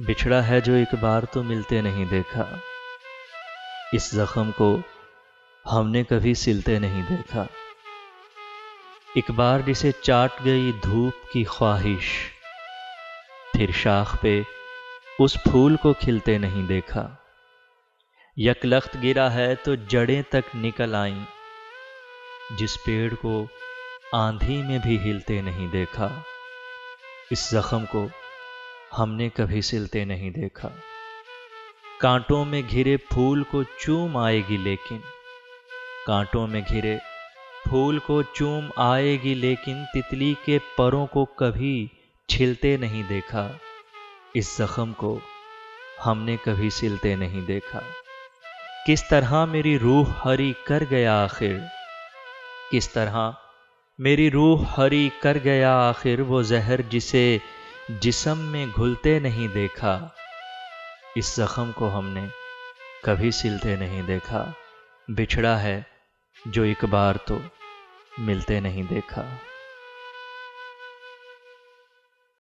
بچھڑا ہے جو ایک بار تو ملتے نہیں دیکھا، اس زخم کو ہم نے کبھی سلتے نہیں دیکھا۔ ایک بار جسے چاٹ گئی دھوپ کی خواہش، پھر شاخ پہ اس پھول کو کھلتے نہیں دیکھا۔ یک لخت گرا ہے تو جڑیں تک نکل آئیں، جس پیڑ کو آندھی میں بھی ہلتے نہیں دیکھا، اس زخم کو ہم نے کبھی سلتے نہیں دیکھا۔ کانٹوں میں گھرے پھول کو چوم آئے گی لیکن، کانٹوں میں گھرے پھول کو چوم آئے گی لیکن تتلی کے پروں کو کبھی چھلتے نہیں دیکھا، اس زخم کو ہم نے کبھی سلتے نہیں دیکھا۔ کس طرح میری روح ہری کر گیا آخر، کس طرح میری روح ہری کر گیا آخر وہ زہر جسے جسم میں گھلتے نہیں دیکھا، اس زخم کو ہم نے کبھی سلتے نہیں دیکھا۔ بچھڑا ہے جو ایک بار تو ملتے نہیں دیکھا۔